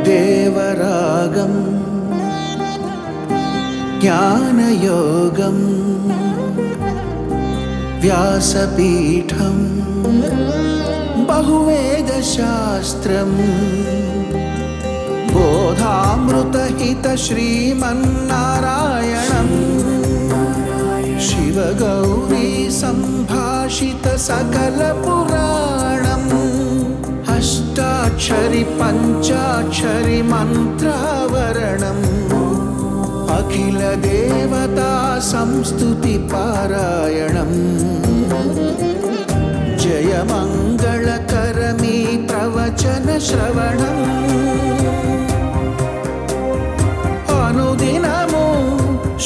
దేవరాగం జ్ఞానయోగం వ్యాసపీఠం బహువేదశాస్త్రం బోధామృతహిత శ్రీమన్నారాయణం శివగౌరీ సంభాషిత సకల పురాణం అష్టాక్షరి పంచాక్షరి మంత్రావరణం అఖిల దేవతా సంస్తుతి పారాయణం జయ మంగళకరమీ ప్రవచన శ్రవణం అనుదినము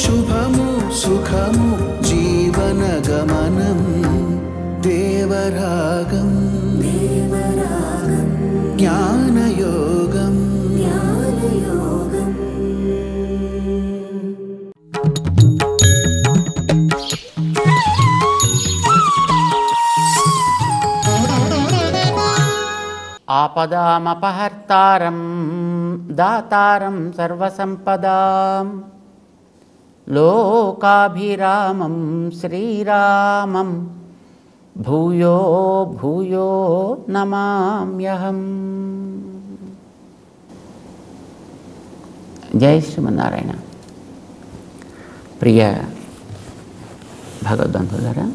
శుభము సుఖము జీవన గమనం దేవరాగం జ్ఞానయోగం ఆపదామపహర్తారం దాతారం సర్వసంపదాం లోకాభిరామం శ్రీరామం భూయో భూయో నమామ్యహం. జై శ్రీమన్నారాయణ. ప్రియ భగవద్బంధులారా,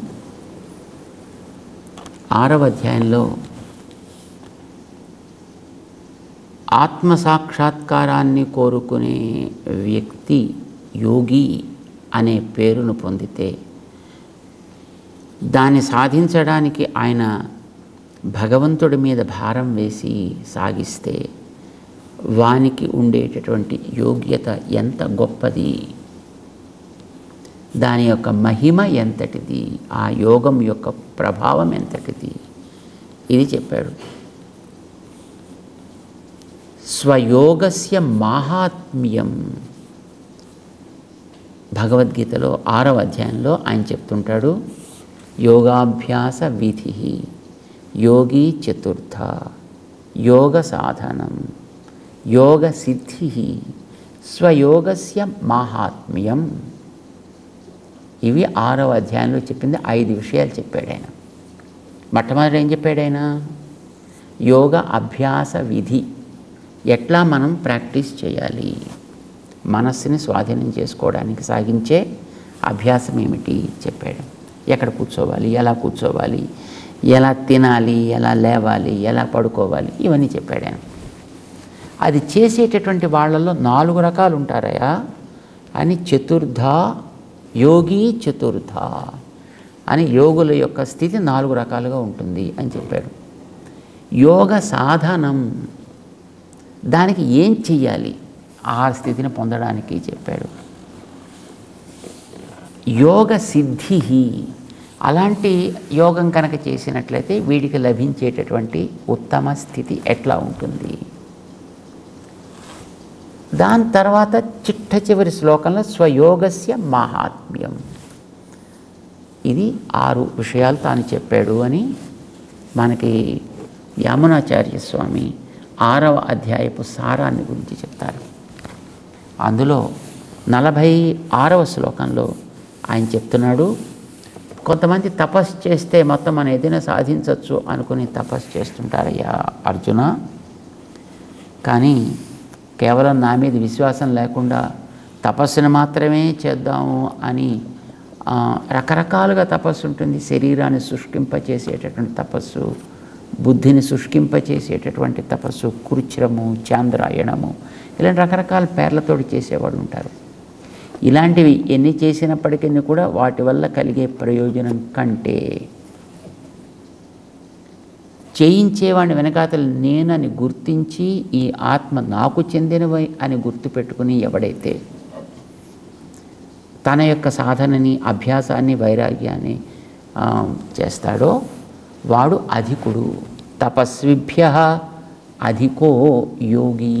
6వ అధ్యాయంలో ఆత్మసాక్షాత్కారాన్ని కోరుకునే వ్యక్తి యోగి అనే పేరును పొందితే దాన్ని సాధించడానికి ఆయన భగవంతుడి మీద భారం వేసి సాగిస్తే వానికి ఉండేటటువంటి యోగ్యత ఎంత గొప్పది, దాని యొక్క మహిమ ఎంతటిది, ఆ యోగం యొక్క ప్రభావం ఎంతటిది, ఇది చెప్పాడు. స్వయోగస్య మాహాత్మ్యం భగవద్గీతలో 6వ అధ్యాయంలో ఆయన చెప్తుంటాడు. యోగాభ్యాస విధి యోగి చతుర్థ యోగ సాధనం యోగ సిద్ధి స్వయోగస్య మాహాత్మ్యం. ఇవి 6వ అధ్యాయంలో చెప్పింది 5 విషయాలు చెప్పాడు ఆయన. మొట్టమొదటి ఏం చెప్పాడు ఆయన? యోగ అభ్యాస విధి, ఎట్లా మనం ప్రాక్టీస్ చేయాలి, మనస్సుని స్వాధీనం చేసుకోవడానికి సాగించే అభ్యాసం ఏమిటి చెప్పాడు. ఎక్కడ కూర్చోవాలి, ఎలా కూర్చోవాలి, ఎలా తినాలి, ఎలా లేవాలి, ఎలా పడుకోవాలి, ఇవన్నీ చెప్పాడు ఆయన. అది చేసేటటువంటి వాళ్ళల్లో 4 రకాలు ఉంటారయా అని చతుర్థ యోగి చతుర్థ అని యోగుల యొక్క స్థితి 4 రకాలుగా ఉంటుంది అని చెప్పాడు. యోగ సాధనం, దానికి ఏం చెయ్యాలి ఆ స్థితిని పొందడానికి చెప్పాడు. యోగ సిద్ధి, అలాంటి యోగం కనుక చేసినట్లయితే వీడికి లభించేటటువంటి ఉత్తమ స్థితి ఎట్లా ఉంటుంది. దాని తర్వాత చిట్ట చివరి శ్లోకంలో స్వయోగస్య మాహాత్మ్యం, ఇది 6 విషయాలు తాను చెప్పాడు అని మనకి యామునాచార్య స్వామి 6వ అధ్యాయపు సారాన్ని గురించి చెప్తారు. అందులో 46వ శ్లోకంలో ఆయన చెప్తున్నాడు, కొంతమంది తపస్సు చేస్తే మొత్తం మనం ఏదైనా సాధించవచ్చు అనుకుని తపస్సు చేస్తుంటారయ్యా అర్జున, కానీ కేవలం నా మీద విశ్వాసం లేకుండా తపస్సును మాత్రమే చేద్దాము అని రకరకాలుగా తపస్సు ఉంటుంది. శరీరాన్ని శుష్కింపచేసేటటువంటి తపస్సు, బుద్ధిని శుష్కింపచేసేటటువంటి తపస్సు, కృచ్ఛ్రము, చాంద్రాయణము, ఇలాంటి రకరకాల పేర్లతోటి చేసేవాడు ఉంటారు. ఇలాంటివి ఎన్ని చేసినప్పటికీ కూడా వాటి వల్ల కలిగే ప్రయోజనం కంటే చేయించేవాడిని వెనకాతలు నేనని గుర్తించి ఈ ఆత్మ నాకు చెందినవై అని గుర్తుపెట్టుకుని ఎవడైతే తన యొక్క సాధనని, అభ్యాసాన్ని, వైరాగ్యాన్ని చేస్తాడో వాడు అధికుడు. తపస్విభ్య అధికో యోగి.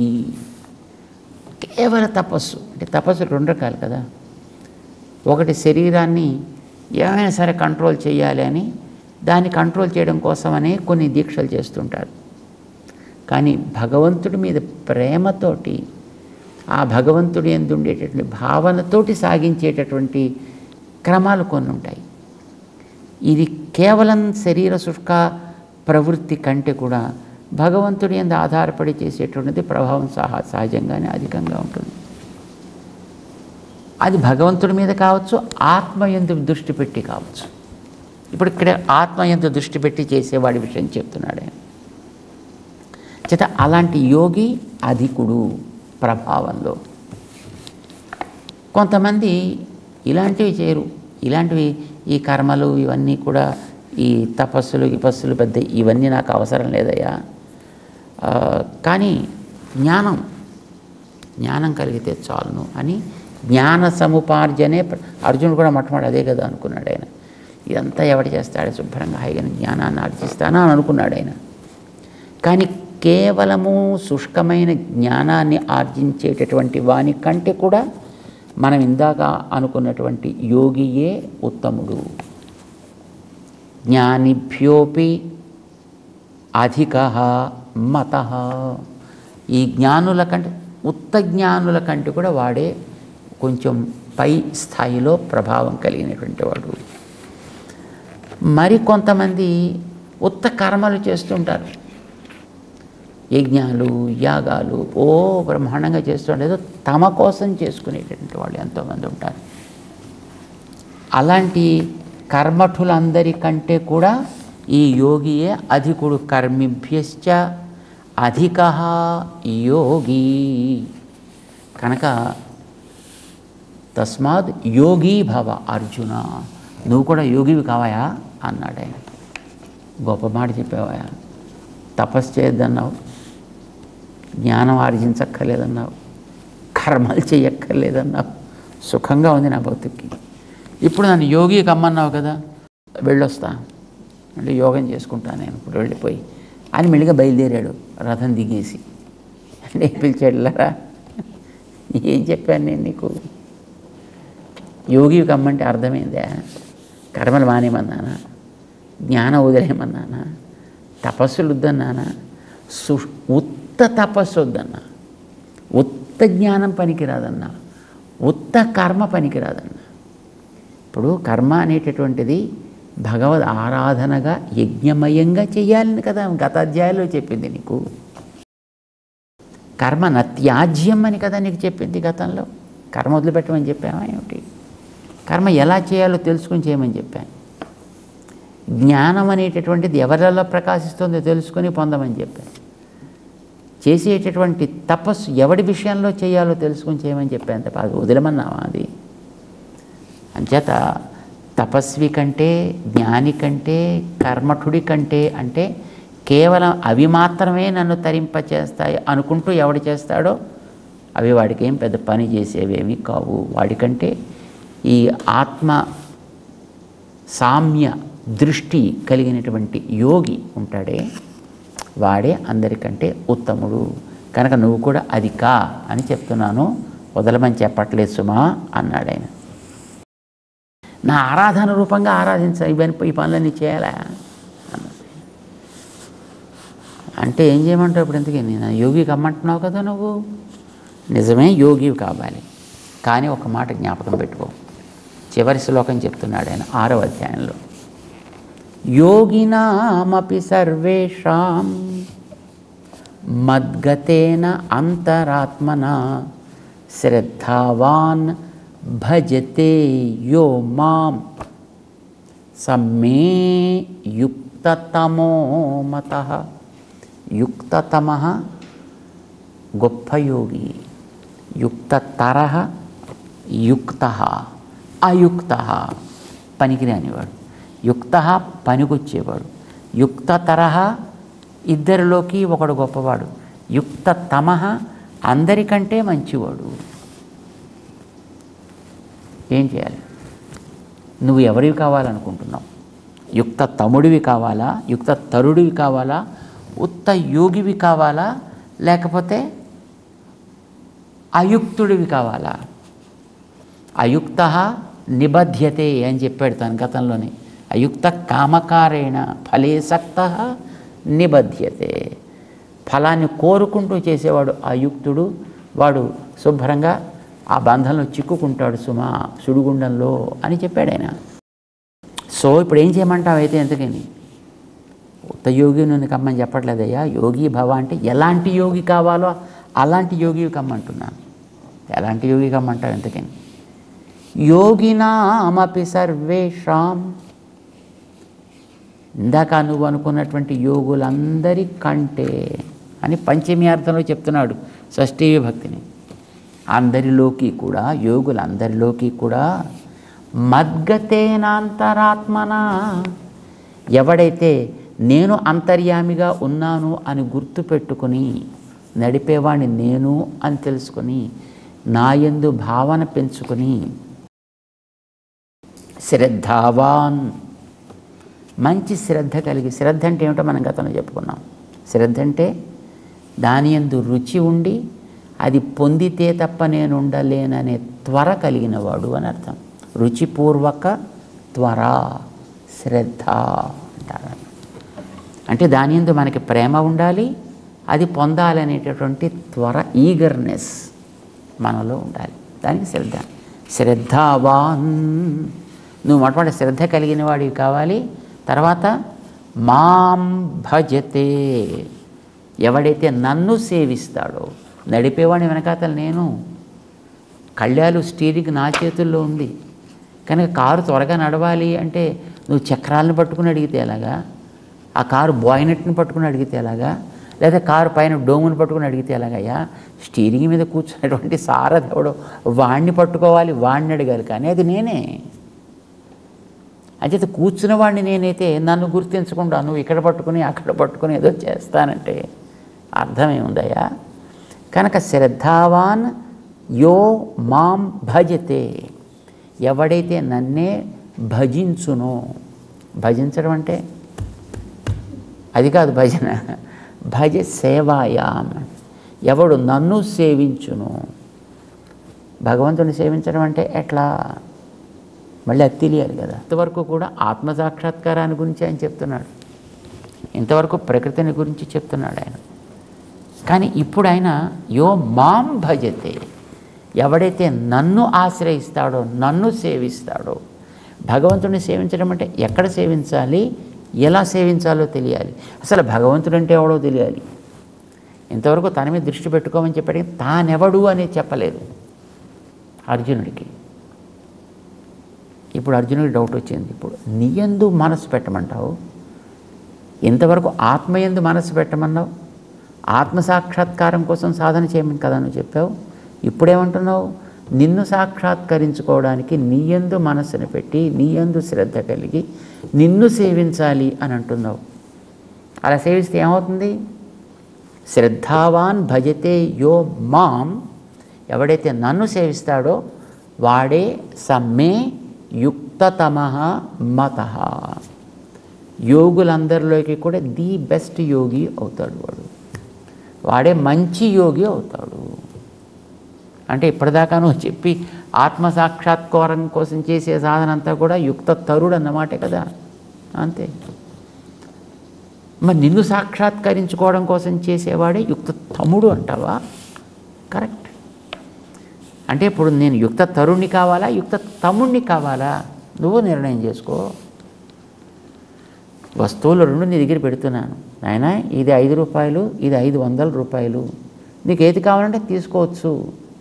కేవల తపస్సు అంటే తపస్సు 2 రకాలు కదా. ఒకటి శరీరాన్ని ఏమైనా సరే కంట్రోల్ చేయాలి అని దాన్ని కంట్రోల్ చేయడం కోసమనే కొన్ని దీక్షలు చేస్తుంటారు. కానీ భగవంతుడి మీద ప్రేమతోటి, ఆ భగవంతుడి యందు ఉండేటటువంటి భావనతోటి సాగించేటటువంటి క్రమాలు కొన్ని ఉంటాయి. ఇది కేవలం శరీర శుష్క ప్రవృత్తి కంటే కూడా భగవంతుడి యందు ఆధారపడి చేసేటువంటిది ప్రభావం సహజంగానే అధికంగా ఉంటుంది. అది భగవంతుడి మీద కావచ్చు, ఆత్మ యందు దృష్టి పెట్టి కావచ్చు. ఇప్పుడు ఇక్కడ ఆత్మ యందు దృష్టి పెట్టి చేసేవాడి విషయం చెప్తున్నాడు ఆయన. చేత అలాంటి యోగి అధికుడు ప్రభావంలో. కొంతమంది ఇలాంటివి చేయరు. ఇలాంటివి ఈ కర్మలు ఇవన్నీ కూడా, ఈ తపస్సులు విపస్సులు పెద్ద ఇవన్నీ నాకు అవసరం లేదయ్యా, కానీ జ్ఞానం కలిగితే చాలును అని జ్ఞాన సముపార్జనే. అర్జునుడు కూడా మొట్టమొదటి అదే కదా అనుకున్నాడు ఆయన. ఇదంతా ఎవడు చేస్తాడు, శుభ్రంగా హాయిగా జ్ఞానాన్ని ఆర్జిస్తానా అని అనుకున్నాడు ఆయన. కానీ కేవలము శుష్కమైన జ్ఞానాన్ని ఆర్జించేటటువంటి వాని కంటే కూడా మనం ఇందాక అనుకున్నటువంటి యోగియే ఉత్తముడు. జ్ఞానిభ్యోపి అధికః మతః. ఈ జ్ఞానుల కంటే, ఉత్త జ్ఞానుల కంటే కూడా వాడే కొంచెం పై స్థాయిలో ప్రభావం కలిగినటువంటి వాడు. మరి కొంతమంది ఉత్త కర్మలు చేస్తుంటారు, యజ్ఞాలు యాగాలు బ్రహ్మాండంగా చేస్తుంటారు, ఏదో తమ కోసం చేసుకునేటటువంటి వాళ్ళు ఎంతోమంది ఉంటారు. అలాంటి కర్మఠులందరికంటే కూడా ఈ యోగియే అధికుడు. కర్మిభ్యశ్చ అధికః యోగి. కనుక తస్మాత్ యోగీ భవ అర్జున, నువ్వు కూడా యోగివి కావాయా అన్నాడు ఆయన. గొప్ప మాట చెప్పావా. తపస్సు చేయొద్దన్నావు, జ్ఞానం ఆర్జించక్కర్లేదన్నావు, కర్మలు చేయక్కర్లేదన్నావు, సుఖంగా ఉంది నా బతుక్కి. ఇప్పుడు నన్ను యోగి కమ్మన్నావు కదా, వెళ్ళొస్తా అంటే యోగం చేసుకుంటాను నేను ఇప్పుడు వెళ్ళిపోయి అని మెల్లిగా బయలుదేరాడు రథం దిగేసి. నేను పిలిచాడులరా, ఏం చెప్పాను నేను నీకు? యోగి కమ్మంటే అర్థమైందా? కర్మలు మానేమన్నానా, జ్ఞానం వదిలేయమన్నానా, తపస్సులు వద్దన్నానా, ఉత్త తపస్సు వద్దన్నా, ఉత్త జ్ఞానం పనికిరాదన్నా, ఉత్త కర్మ పనికిరాదన్నా. ఇప్పుడు కర్మ అనేటటువంటిది భగవద్ ఆరాధనగా యజ్ఞమయంగా చేయాలని కదా గత అధ్యాయంలో చెప్పింది నీకు. కర్మ నత్యాజ్యం అని కదా నీకు చెప్పింది గతంలో. కర్మ వదిలిపెట్టమని చెప్పామా ఏమిటి? కర్మ ఎలా చేయాలో తెలుసుకుని చేయమని చెప్పాను. జ్ఞానం అనేటటువంటిది ఎవరిలో ప్రకాశిస్తుందో తెలుసుకొని పొందమని చెప్పాను. చేసేటటువంటి తపస్సు ఎవడి విషయంలో చేయాలో తెలుసుకుని చేయమని చెప్పాను తప్ప అది వదిలమన్నావా? అది అంచేత తపస్వి కంటే, జ్ఞాని కంటే, కర్మఠుడి కంటే అంటే కేవలం అవి మాత్రమే నన్ను తరింపచేస్తాయి అనుకుంటూ ఎవడు చేస్తాడో అవి వాడికి ఏం పెద్ద పని చేసేవేమీ కావు. వాడికంటే ఈ ఆత్మ సామ్య దృష్టి కలిగినటువంటి యోగి ఉంటాడే వాడే అందరికంటే ఉత్తముడు. కనుక నువ్వు కూడా అది కా అని చెప్తున్నాను, వదలమని చెప్పట్లేదు సుమా అన్నాడు ఆయన. నా ఆరాధన రూపంగా ఆరాధించ, ఈ పనులన్నీ చేయాలా అన్నాడు. అంటే ఏం చేయమంటావు ఇప్పుడు? ఎందుకే నేను యోగి కమ్మంటున్నావు కదా నువ్వు. నిజమే యోగివి కావాలి, కానీ ఒక మాట జ్ఞాపకం పెట్టుకో. చివరి శ్లోకం చెప్తున్నాడు ఆయన 6వ అధ్యాయంలో. యోగినామపి సర్వేషాం మద్గతేన అంతరాత్మనా శ్రద్ధావాన్ భజతే యో మాం సమ్మే యుక్తతమో మతః. యుక్తతమః గొప్ప యోగి, యుక్తతరః యుక్తః, అయుక్తః పనికిరానివాడు, యుక్తః పనికొచ్చేవాడు, యుక్తతరః ఇద్దరిలోకి ఒకడు గొప్పవాడు, యుక్తతమః అందరికంటే మంచివాడు. ఏం చేయాలి? నువ్వు ఎవరివి కావాలనుకుంటున్నావు? యుక్త తముడివి కావాలా, యుక్త తరుడివి కావాలా, ఉత్త యోగివి కావాలా, లేకపోతే అయుక్తుడివి కావాలా? అయుక్త నిబధ్యతే అని చెప్పాడు తన గతంలోనే. అయుక్త కామకారేణ ఫలే సక్త నిబధ్యతే. ఫలాన్ని కోరుకుంటూ చేసేవాడు అయుక్తుడు, వాడు శుభ్రంగా ఆ బంధంలో చిక్కుకుంటాడు సుమా, సుడిగుండంలో అని చెప్పాడు ఆయన. సో ఇప్పుడు ఏం చేయమంటావు అయితే ఎంతకని? ఉత్త యోగి నుండి కమ్మని చెప్పట్లేదయ్యా. యోగి భవ అంటే ఎలాంటి యోగి కావాలో అలాంటి యోగి కమ్మంటున్నాను. ఎలాంటి యోగి కమ్మంటావు ఎంతకని? యోగినామపి సర్వేషాం, ఇందాక నువ్వు అనుకున్నటువంటి యోగులందరికంటే అని పంచమి అర్థంలో చెప్తున్నాడు షష్ఠీ విభక్తిని. అందరిలోకి కూడా, యోగులందరిలోకి కూడా మద్గతేనాంతరాత్మన, ఎవడైతే నేను అంతర్యామిగా ఉన్నాను అని గుర్తుపెట్టుకుని నడిపేవాడిని నేను అని తెలుసుకుని నాయందు భావన పెంచుకుని శ్రద్ధావాన్, మంచి శ్రద్ధ కలిగి, శ్రద్ధ అంటే ఏమిటో మనం గతంలో చెప్పుకున్నాం. శ్రద్ధ అంటే దాని యందు రుచి ఉండి అది పొందితే తప్ప నేను ఉండలేననే త్వర కలిగిన వాడు అని అర్థం. రుచిపూర్వక త్వర శ్రద్ధ అంటారు. అంటే దాని యందు మనకి ప్రేమ ఉండాలి, అది పొందాలనేటటువంటి త్వర, ఈగర్నెస్ మనలో ఉండాలి. దానికి శ్రద్ధ. శ్రద్ధావాన్, నువ్వు అటువంటి శ్రద్ధ కలిగిన వాడివి కావాలి. తర్వాత మాం భజతే, ఎవడైతే నన్ను సేవిస్తాడో, నడిపేవాడిని వెనకాతలు నేను, కళ్యాలు స్టీరింగ్ నా చేతుల్లో ఉంది కనుక కారు త్వరగా నడవాలి అంటే నువ్వు చక్రాలను పట్టుకుని అడిగితే ఎలాగా, ఆ కారు బాయినెట్ని పట్టుకుని అడిగితే ఎలాగా, లేదా కారు పైన డోమును పట్టుకుని అడిగితే ఎలాగయ్యా? స్టీరింగ్ మీద కూర్చున్నటువంటి సారథి ఎవడో వాడిని పట్టుకోవాలి, వాడిని అడగాలి, కానీ అది నేనే. అయితే కూర్చున్న వాడిని నేనైతే నన్ను గుర్తించకుండా నువ్వు ఇక్కడ పట్టుకుని అక్కడ పట్టుకుని ఏదో చేస్తానంటే అర్థమేముందయ్యా? కనుక శ్రద్ధావాన్ యో మాం భజతే, ఎవడైతే నన్నే భజించునో, భజించడం అంటే అది కాదు భజన, భజ సేవాయాం, ఎవడు నన్ను సేవించును. భగవంతుని సేవించడం అంటే ఎట్లా? మళ్ళీ అది తెలియాలి కదా. ఇంతవరకు కూడా ఆత్మసాక్షాత్కారాన్ని గురించి ఆయన చెప్తున్నాడు, ఇంతవరకు ప్రకృతిని గురించి చెప్తున్నాడు ఆయన. కానీ ఇప్పుడు ఆయన యో మాం భజతే, ఎవడైతే నన్ను ఆశ్రయిస్తాడో, నన్ను సేవిస్తాడో. భగవంతుడిని సేవించడం అంటే ఎక్కడ సేవించాలి, ఎలా సేవించాలో తెలియాలి. అసలు భగవంతుడు అంటే ఎవడో తెలియాలి. ఇంతవరకు తన మీద దృష్టి పెట్టుకోమని చెప్పాడు, తానెవడు అనేది చెప్పలేదు అర్జునుడికి. ఇప్పుడు అర్జునుడికి డౌట్ వచ్చింది. ఇప్పుడు నీయందు మనసు పెట్టమంటావు, ఇంతవరకు ఆత్మయందు మనసు పెట్టమన్నావు, ఆత్మసాక్షాత్కారం కోసం సాధన చేయమని కదా నువ్వు చెప్పావు. ఇప్పుడేమంటున్నావు? నిన్ను సాక్షాత్కరించుకోవడానికి నీయందు మనస్సును పెట్టి, నీయందు శ్రద్ధ కలిగి నిన్ను సేవించాలి అని అంటున్నావు. అలా సేవిస్తే ఏమవుతుంది? శ్రద్ధావాన్ భజతే యో మాం, ఎవడైతే నన్ను సేవిస్తాడో వాడే సమ్మే యుక్తతమః మతః, యోగులందరిలోకి కూడా ది బెస్ట్ యోగి అవుతాడు వాడు, వాడే మంచి యోగి అవుతాడు. అంటే ఇప్పటిదాకా నువ్వు చెప్పి ఆత్మసాక్షాత్కారం కోసం చేసే సాధన అంతా కూడా యుక్త తరుడు అన్నమాటే కదా, అంతే. మరి నిన్ను సాక్షాత్కరించుకోవడం కోసం చేసేవాడే యుక్త తముడు అంటావా? కరెక్ట్. అంటే ఇప్పుడు నేను యుక్త తరుణ్ణి కావాలా, యుక్త తమ్ముడిని కావాలా? నువ్వు నిర్ణయం చేసుకో. వస్తువులు రెండు నీ దగ్గర పెడుతున్నాను, నాయన ఇది 5 రూపాయలు, ఇది 500 రూపాయలు, నీకు ఏది కావాలంటే తీసుకోవచ్చు.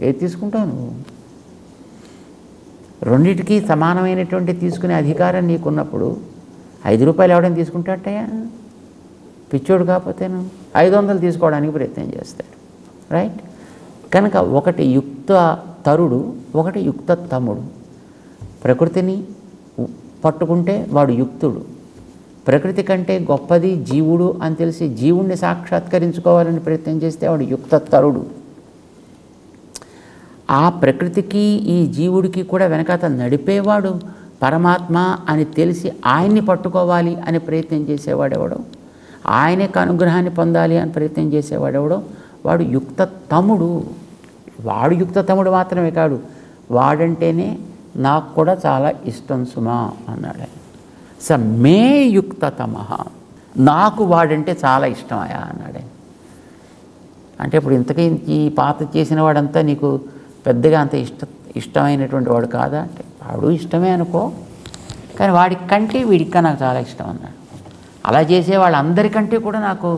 ఏది తీసుకుంటావు నువ్వు? రెండింటికి సమానమైనటువంటి తీసుకునే అధికారం నీకున్నప్పుడు 5 రూపాయలు ఎవడైనా తీసుకుంటాటయ్యా? పిచ్చోడు కాకపోతేను 500 తీసుకోవడానికి ప్రయత్నం చేస్తాడు, రైట్? కనుక ఒకటి యుక్త తరుడు, ఒకటి యుక్త తమ్ముడు. ప్రకృతిని పట్టుకుంటే వాడు యుక్తుడు, ప్రకృతి కంటే గొప్పది జీవుడు అని తెలిసి జీవుణ్ణి సాక్షాత్కరించుకోవాలని ప్రయత్నం చేస్తే వాడు యుక్త తరుడు. ఆ ప్రకృతికి ఈ జీవుడికి కూడా వెనకాత నడిపేవాడు పరమాత్మ అని తెలిసి ఆయన్ని పట్టుకోవాలి అని ప్రయత్నం చేసేవాడెవడో, ఆయనకు అనుగ్రహాన్ని పొందాలి అని ప్రయత్నం చేసేవాడెవడో వాడు యుక్త తమ్ముడు. వాడు యుక్త తమ్ముడు మాత్రమే కాదు, వాడంటేనే నాకు కూడా చాలా ఇష్టం సుమా అన్నాడు ఆయన. స మే యుక్తతమః, నాకు వాడంటే చాలా ఇష్టమయా అన్నాడు. అంటే ఇప్పుడు ఇంతకీ ఈ పాత చేసిన వాడంతా నీకు పెద్దగా అంత ఇష్టమైనటువంటి వాడు కాదా అంటే, వాడు ఇష్టమే అనుకో, కానీ వాడి కంటే వీడికా నాకు చాలా ఇష్టం అన్నాడు. అలా చేసే వాళ్ళందరికంటే కూడా నాకు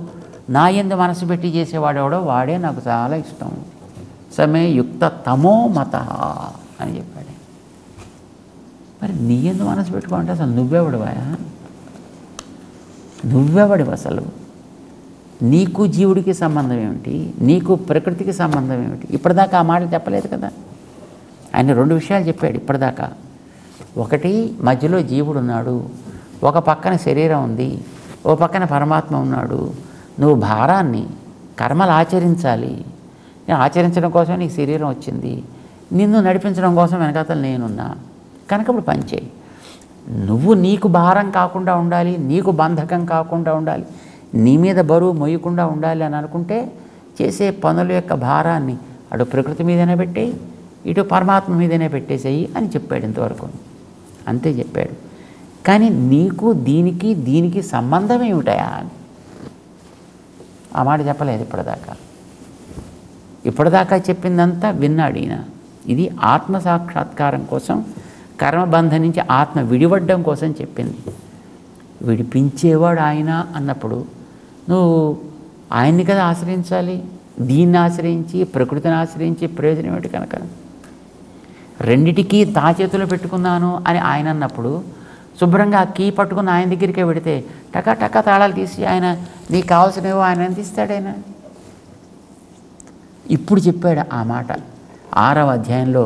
నా యందు మనసు పెట్టి చేసేవాడెవడో వాడే నాకు చాలా ఇష్టం. సమే యుక్త తమో మత అని చెప్పాడు. మరి నీ యందు మనసు పెట్టుకోంటే అసలు నువ్వెవడివా? నువ్వెవడివి అసలు? నీకు జీవుడికి సంబంధం ఏమిటి? నీకు ప్రకృతికి సంబంధం ఏమిటి? ఇప్పటిదాకా ఆ మాటలు చెప్పలేదు కదా. ఆయన 2 విషయాలు చెప్పాడు ఇప్పటిదాకా. ఒకటి, మధ్యలో జీవుడు ఉన్నాడు, ఒక పక్కన శరీరం ఉంది, ఓ పక్కన పరమాత్మ ఉన్నాడు. నువ్వు భారాన్ని, కర్మలు ఆచరించాలి. ఆచరించడం కోసం నీకు శరీరం వచ్చింది, నిన్ను నడిపించడం కోసం వెనకాతలు నేనున్నా కనుక ఇప్పుడు పనిచేయి. నువ్వు నీకు భారం కాకుండా ఉండాలి, నీకు బంధకం కాకుండా ఉండాలి, నీ మీద బరువు మొయ్యకుండా ఉండాలి అని అనుకుంటే చేసే పనుల యొక్క భారాన్ని అటు ప్రకృతి మీదనే పెట్టేయి, ఇటు పరమాత్మ మీదనే పెట్టేసేయి అని చెప్పాడు ఇంతవరకు. అంతే చెప్పాడు. కానీ నీకు దీనికి సంబంధం ఏమిటయా అని ఆ మాట చెప్పలేదు ఇప్పటిదాకా. ఇప్పటిదాకా చెప్పిందంతా విన్నాడు ఈయన. ఇది ఆత్మ సాక్షాత్కారం కోసం, కర్మబంధం నుంచి ఆత్మ విడిపడడం కోసం చెప్పింది. విడిపించేవాడు ఆయన అన్నప్పుడు నువ్వు ఆయన్ని కదా ఆశ్రయించాలి. దీన్ని ఆశ్రయించి, ప్రకృతిని ఆశ్రయించి ప్రయోజనం ఏమిటి కనుక? రెండిటికీ తాచేతులు పెట్టుకున్నాను అని ఆయన అన్నప్పుడు శుభ్రంగా ఆ కీ పట్టుకుని ఆయన దగ్గరికే పెడితే టకా టకా తాళాలు తీసి ఆయన నీకు కావాల్సినవో ఆయన అందిస్తాడు. ఆయన ఇప్పుడు చెప్పాడు ఆ మాట 6వ అధ్యాయంలో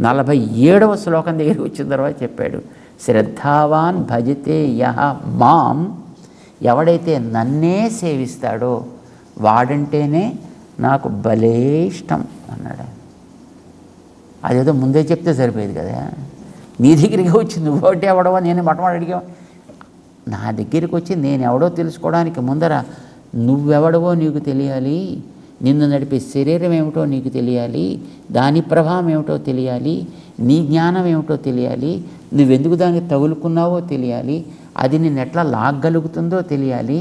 47వ శ్లోకం దగ్గరికి వచ్చిన తర్వాత చెప్పాడు. శ్రద్ధావాన్ భజతే యహ మాం, ఎవడైతే నన్నే సేవిస్తాడో వాడంటేనే నాకు భలే ఇష్టం అన్నాడు. అదేదో ముందే చెప్తే సరిపోయేది కదా. నీ దగ్గరికి వచ్చి నువ్వోటి ఎవడవా నేను మొట్టమొదటి అడిగావు. నా దగ్గరికి వచ్చి నేను ఎవడో తెలుసుకోవడానికి ముందర నువ్వెవడవో నీకు తెలియాలి, నిన్ను నడిపే శరీరం ఏమిటో నీకు తెలియాలి, దాని ప్రభావం ఏమిటో తెలియాలి, నీ జ్ఞానం ఏమిటో తెలియాలి, నువ్వెందుకు దాన్ని తగులుకున్నావో తెలియాలి, అది నిన్ను ఎట్లా లాగగలుగుతుందో తెలియాలి,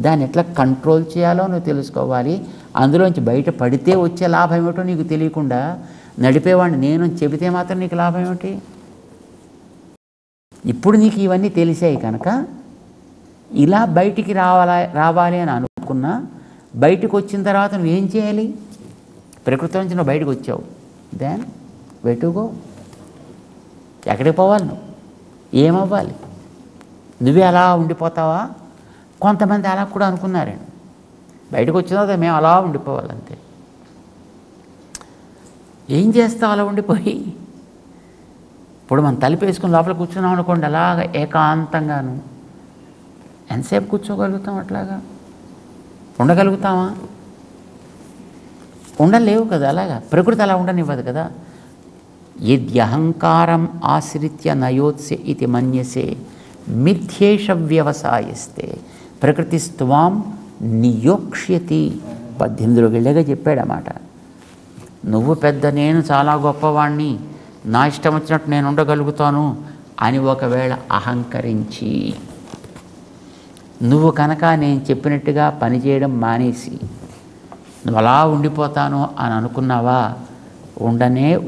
దాన్ని ఎట్లా కంట్రోల్ చేయాలో నువ్వు తెలుసుకోవాలి, అందులోంచి బయట పడితే వచ్చే లాభం ఏమిటో నీకు తెలియకుండా నడిపేవాడిని నేను చెబితే మాత్రం నీకు లాభం ఏమిటి? ఇప్పుడు నీకు ఇవన్నీ తెలిసాయి కనుక ఇలా బయటికి రావాలి అని అనుకున్నా, బయటకు వచ్చిన తర్వాత నువ్వేం చేయాలి? ప్రకృతి నుంచి నువ్వు బయటకు వచ్చావు, దెన్ వెటుగో, ఎక్కడికి పోవాలి? నువ్వు ఏమవ్వాలి? నువ్వే అలా ఉండిపోతావా? కొంతమంది అలా కూడా అనుకున్నారండి. బయటకు వచ్చిన తర్వాత మేము అలా ఉండిపోవాలంతే. ఏం చేస్తావు అలా ఉండిపోయి? ఇప్పుడు మనం తలుపేసుకుని లోపల కూర్చున్నాం అనుకోండి, అలాగా ఏకాంతంగాను ఎంతసేపు కూర్చోగలుగుతాం? అట్లాగా ఉండగలుగుతామా? ఉండలేవు కదా. అలాగా ప్రకృతి అలా ఉండనివ్వదు కదా. యద్యహంకారం ఆశ్రిత్య నయోత్స్య ఇది మన్యసే మిథ్యేష వ్యవసాయస్తే ప్రకృతిస్త్వాం నియోక్ష్యతి. 18లో వెళ్ళగా చెప్పాడు అన్నమాట. నువ్వు పెద్ద, నేను చాలా గొప్పవాణ్ణి, నా ఇష్టం వచ్చినట్టు నేను ఉండగలుగుతాను అని ఒకవేళ అహంకరించి నువ్వు కనుక నేను చెప్పినట్టుగా పనిచేయడం మానేసి నువ్వు అలా ఉండిపోతాను అని అనుకున్నావా,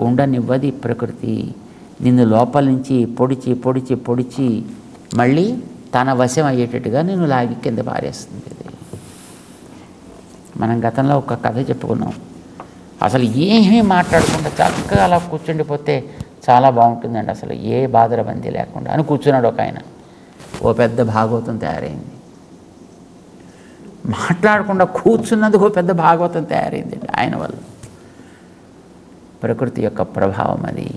ఉండనివ్వది ప్రకృతి. నిన్ను లోపల నుంచి పొడిచి పొడిచి పొడిచి మళ్ళీ తన వశం అయ్యేటట్టుగా నిన్ను లాగి కింద పారేస్తుంది. మనం గతంలో ఒక కథ చెప్పుకున్నాం. అసలు ఏమీ మాట్లాడకుండా చక్కగా అలా కూర్చుండిపోతే చాలా బాగుంటుందండి, అసలు ఏ బాధరబందీ లేకుండా అని కూర్చున్నాడు ఒక ఆయన. ఓ పెద్ద భాగవతం తయారైంది. మాట్లాడకుండా కూర్చున్నందుకు పెద్ద భాగవతం తయారైందండి ఆయన వల్ల. ప్రకృతి యొక్క ప్రభావం అది.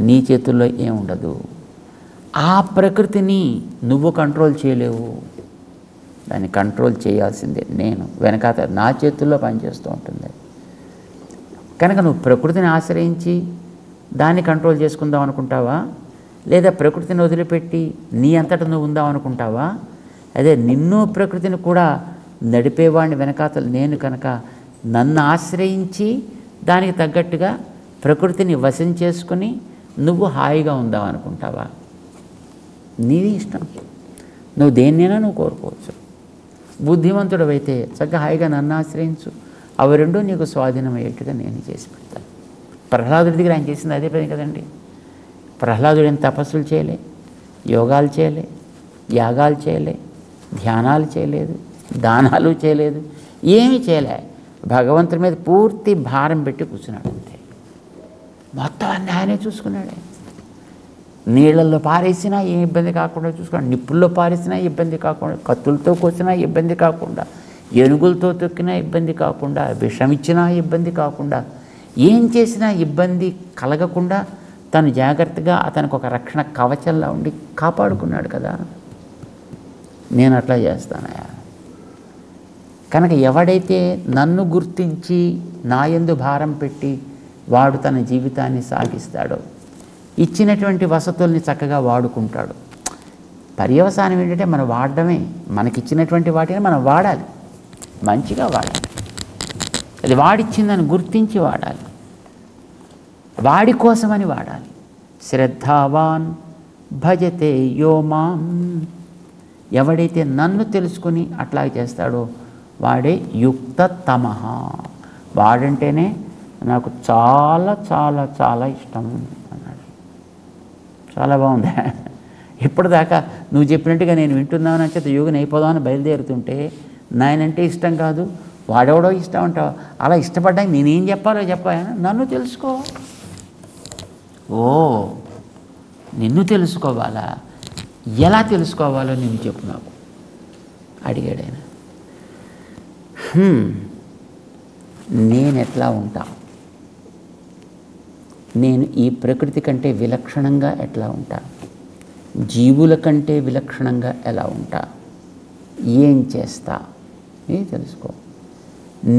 నీ చేతుల్లో ఏముండదు. ఆ ప్రకృతిని నువ్వు కంట్రోల్ చేయలేవు, దాన్ని కంట్రోల్ చేయాల్సిందే నేను. వెనకాత నా చేతుల్లో పనిచేస్తూ ఉంటుంది. కనుక నువ్వు ప్రకృతిని ఆశ్రయించి దాన్ని కంట్రోల్ చేసుకుందాం అనుకుంటావా, లేదా ప్రకృతిని వదిలిపెట్టి నీ అంతటా నువ్వు ఉందాం అనుకుంటావా? అదే నిన్ను ప్రకృతిని కూడా నడిపేవాడిని వెనకాతలు నేను కనుక నన్ను ఆశ్రయించి దానికి తగ్గట్టుగా ప్రకృతిని వశం చేసుకుని నువ్వు హాయిగా ఉందాం అనుకుంటావా? నీది ఇష్టం, నువ్వు దేన్నైనా నువ్వు కోరుకోవచ్చు. బుద్ధిమంతుడు అయితే చక్కగా హాయిగా నన్ను ఆశ్రయించు, అవి రెండూ నీకు స్వాధీనమయ్యేట్టుగా నేను చేసి పెడతాను. ప్రహ్లాదుడి దగ్గర ఆయన చేసింది అదే పని కదండి. ప్రహ్లాదుడు ఏం తపస్సులు చేయలే, యోగాలు చేయలే, యాగాలు చేయలే, ధ్యానాలు చేయలేదు, దానాలు చేయలేదు, ఏమీ చేయలే. భగవంతుడి మీద పూర్తి భారం పెట్టి కూర్చున్నాడు అంతే. మొత్తం అన్నీ ఆయనే చూసుకున్నాడే. నీళ్ళల్లో పారేసినా ఏ ఇబ్బంది కాకుండా చూసుకున్నాడు, నిప్పుల్లో పారేసినా ఇబ్బంది కాకుండా, కత్తులతో కోసినా ఇబ్బంది కాకుండా, ఏనుగులతో తొక్కినా ఇబ్బంది కాకుండా, విషం ఇచ్చినా ఇబ్బంది కాకుండా, ఏం చేసినా ఇబ్బంది కలగకుండా తను జాగ్రత్తగా అతనికి ఒక రక్షణ కవచంలా ఉండి కాపాడుకున్నాడు కదా. నేను అట్లా చేస్తానయా. కనుక ఎవడైతే నన్ను గుర్తించి నా యందు భారం పెట్టి వాడు తన జీవితాన్ని సాగిస్తాడో, ఇచ్చినటువంటి వసతుల్ని చక్కగా వాడుకుంటాడు. పర్యవసానం ఏంటంటే మనం వాడడమే. మనకిచ్చినటువంటి వాటిని మనం వాడాలి, మంచిగా వాడాలి. అది వాడిచ్చిందని గుర్తించి వాడాలి, వాడి కోసమని వాడాలి. శ్రద్ధావాన్ భజతే యో మాం, ఎవడైతే నన్ను తెలుసుకుని అట్లా చేస్తాడో వాడే యుక్తతమః. వాడంటేనే నాకు చాలా చాలా చాలా ఇష్టం అన్నాడు. చాలా బాగుంది. ఇప్పటిదాకా నువ్వు చెప్పినట్టుగా నేను వింటున్నాను అని చేత యోగిని అయిపోదామని బయలుదేరుతుంటే నాయనంటే ఇష్టం కాదు, వాడెవడో ఇష్టం అంటావు. అలా ఇష్టపడ్డానికి నేనేం చెప్పాలో చెప్పాను. నన్ను తెలుసుకో. ఓ, నిన్ను తెలుసుకోవాలా? ఎలా తెలుసుకోవాలో నేను చెప్పు నాకు అడిగాడు ఆయన. నేను ఎట్లా ఉంటా, నేను ఈ ప్రకృతి కంటే విలక్షణంగా ఎట్లా ఉంటా, జీవుల కంటే విలక్షణంగా ఎలా ఉంటా, ఏం చేస్తా ఇది తెలుసుకో.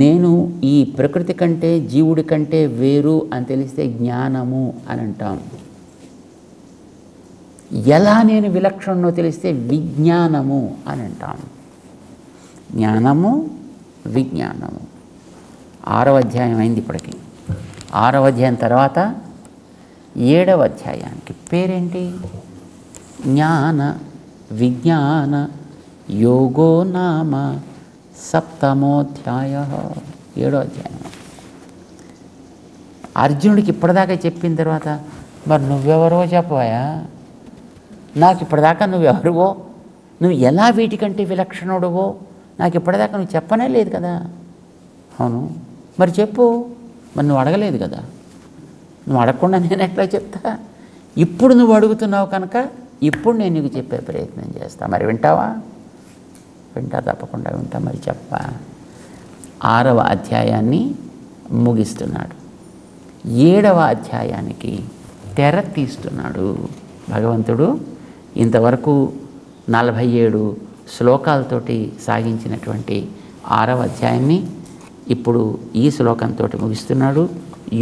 నేను ఈ ప్రకృతి కంటే జీవుడి కంటే వేరు అని తెలిస్తే జ్ఞానము అని అంటాం. ఎలా నేను విలక్షణనో తెలిస్తే విజ్ఞానము అని అంటాం. జ్ఞానము విజ్ఞానము. 6వ అధ్యాయం అయింది ఇప్పటికి. 6వ అధ్యాయం తర్వాత 7వ అధ్యాయానికి పేరేంటి? జ్ఞాన విజ్ఞాన యోగో నామ సప్తమోధ్యాయ. 7వ అధ్యాయం. అర్జునుడికి ఇప్పటిదాకా చెప్పిన తర్వాత మరి నువ్వెవరో చెప్పాయా, నాకు ఇప్పటిదాకా నువ్వెవరువో, నువ్వు ఎలా వీటికంటే విలక్షణుడువో నాకు ఇప్పటిదాకా నువ్వు చెప్పనే లేదు కదా. అవును, మరి చెప్పు. మరి నువ్వు అడగలేదు కదా, నువ్వు అడగకుండా నేను ఎట్లా చెప్తా? ఇప్పుడు నువ్వు అడుగుతున్నావు కనుక ఇప్పుడు నేను నీకు చెప్పే ప్రయత్నం చేస్తా. మరి వింటావా? వింటా, తప్పకుండా వింటా. మరి చెప్పా. 6వ అధ్యాయాన్ని ముగిస్తున్నాడు. 7వ అధ్యాయానికి తెర తీస్తున్నాడు భగవంతుడు. ఇంతవరకు 47 శ్లోకాలతోటి సాగించినటువంటి 6వ అధ్యాయాన్ని ఇప్పుడు ఈ శ్లోకంతో ముగిస్తున్నాడు.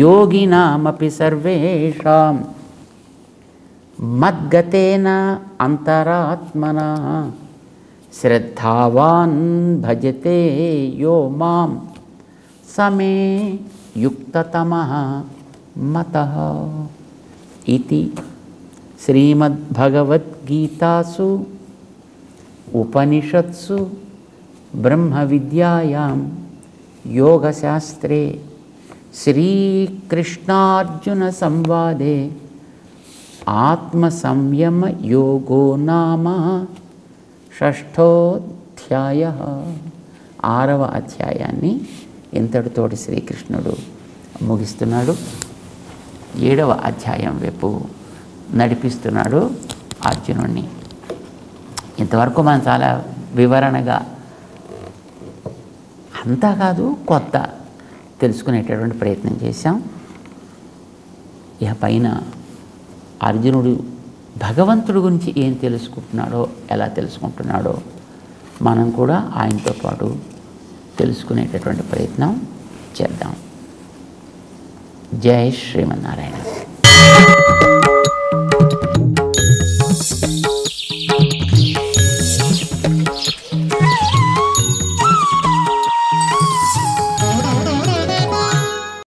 యోగినామపి సర్వేషాం మద్గతేన అంతరాత్మనా శ్రద్ధావాన్ భజతే యో మాం సమే యుక్తతమః మతః ఇతి శ్రీమద్భగవద్గీతాసు ఉపనిషత్సు బ్రహ్మ విద్యాయాం యోగశాస్త్రే శ్రీకృష్ణార్జున సంవాదే ఆత్మసంయమ యోగో నామ 6థోధ్యాయః. 6వ అధ్యాయాన్ని ఇంతటితోటి శ్రీకృష్ణుడు ముగిస్తున్నాడు. 7వ అధ్యాయం వైపు నడిపిస్తున్నాడు అర్జునుడిని. ఇంతవరకు మనం చాలా వివరణగా, అంతా కాదు కొత్త తెలుసుకునేటటువంటి ప్రయత్నం చేశాం. ఇక పైన అర్జునుడు భగవంతుడి గురించి ఏం తెలుసుకుంటున్నాడో, ఎలా తెలుసుకుంటున్నాడో మనం కూడా ఆయనతో పాటు తెలుసుకునేటటువంటి ప్రయత్నం చేద్దాం. జై శ్రీమన్నారాయణ.